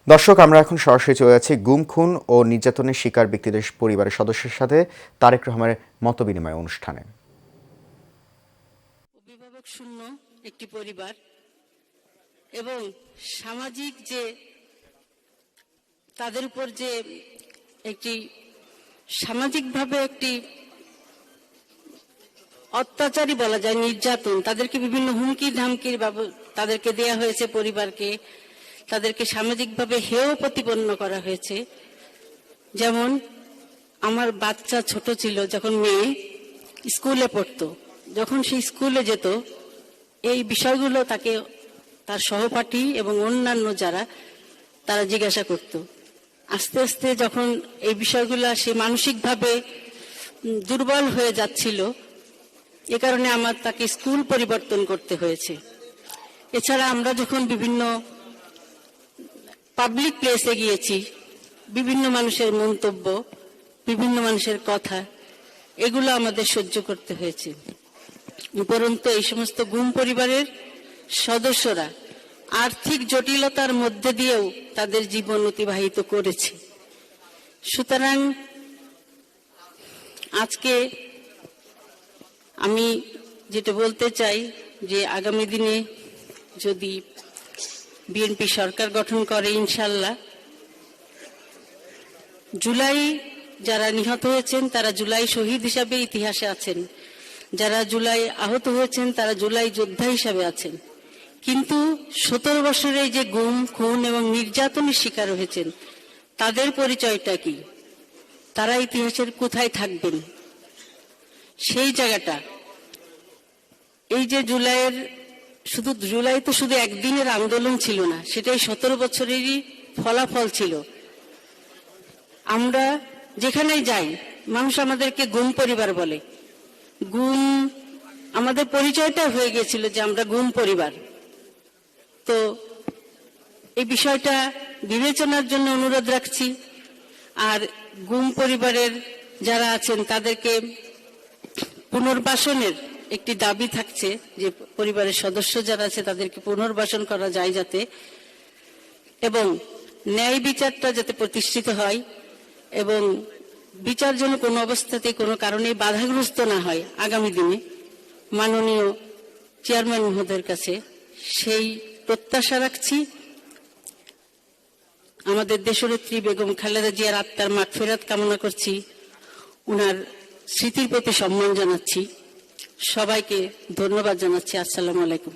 দর্শক, আমরা এখন সরাসরি চলে যাচ্ছি গুম, খুন ও নির্যাতনের শিকার ব্যক্তিদের পরিবারের সদস্যের সাথে তারেক রহমানের মতবিনিময় অনুষ্ঠানে। অভিভাবক শূন্য একটি পরিবার এবং সামাজিক যে তাদের উপর যে একটি সামাজিকভাবে একটি অত্যাচারই বলা যায়, নির্যাতন, তাদেরকে বিভিন্ন হুমকি ধামকির তাদেরকে দেয়া হয়েছে, পরিবারকে তাদেরকে সামাজিকভাবে হেয় প্রতিপন্ন করা হয়েছে। যেমন আমার বাচ্চা ছোট ছিল যখন, মেয়ে স্কুলে পড়তো, যখন সে স্কুলে যেত এই বিষয়গুলো তাকে তার সহপাঠী এবং অন্যান্য যারা তারা জিজ্ঞাসা করত। আস্তে আস্তে যখন এই বিষয়গুলো সে মানসিকভাবে দুর্বল হয়ে যাচ্ছিল, এ কারণে আমার তাকে স্কুল পরিবর্তন করতে হয়েছে। এছাড়া আমরা যখন বিভিন্ন পাবলিক প্লেসে গিয়েছি, বিভিন্ন মানুষের মন্তব্য, বিভিন্ন মানুষের কথা, এগুলো আমাদের সহ্য করতে হয়েছে। উপরন্তু এই সমস্ত গুম পরিবারের সদস্যরা আর্থিক জটিলতার মধ্যে দিয়েও তাদের জীবন অতিবাহিত করেছে। সুতরাং আজকে আমি যেটা বলতে চাই যে আগামী দিনে যদি বিএনপি সরকার গঠন করে, ইনশাল্লাহ জুলাই যারা নিহত হয়েছেন তারা জুলাই শহীদ হিসাবে ইতিহাসে আছেন, যারা জুলাই আহত হয়েছেন তারা জুলাই যোদ্ধা হিসাবে আছেন। কিন্তু 17 বছরে যে গুম, খুন এবং নির্যাতনের শিকার হয়েছেন তাদের পরিচয়টা কি? তারা ইতিহাসের কোথায় থাকবেন? সেই জায়গাটা, এই যে জুলাই তো শুধু একদিনের আন্দোলন ছিল না, সেটাই 17 বছরেরই ফলাফল ছিল। আমরা যেখানেই যাই মানুষ আমাদেরকে গুম পরিবার বলে। গুম, আমাদের পরিচয়টা হয়ে গিয়েছিল যে আমরা গুম পরিবার। তো এই বিষয়টা বিবেচনার জন্য অনুরোধ রাখছি। আর গুম পরিবারের যারা আছেন তাদেরকে পুনর্বাসনের একটি দাবি থাকছে, যে পরিবারের সদস্য যারা আছে তাদেরকে পুনর্বাসন করা যায় যাতে, এবং ন্যায় বিচারটা যাতে প্রতিষ্ঠিত হয় এবং বিচার যেন কোনো অবস্থাতে কোনো কারণে বাধাগ্রস্ত না হয়। আগামী দিনে মাননীয় চেয়ারম্যান মহোদয়ের কাছে সেই প্রত্যাশা রাখছি। আমাদের দেশনেত্রী বেগম খালেদা জিয়ার আত্মার মাগফিরাত কামনা করছি, উনার স্মৃতির প্রতি সম্মান জানাচ্ছি। সবাইকে ধন্যবাদ জানাচ্ছি। আসসালামু আলাইকুম।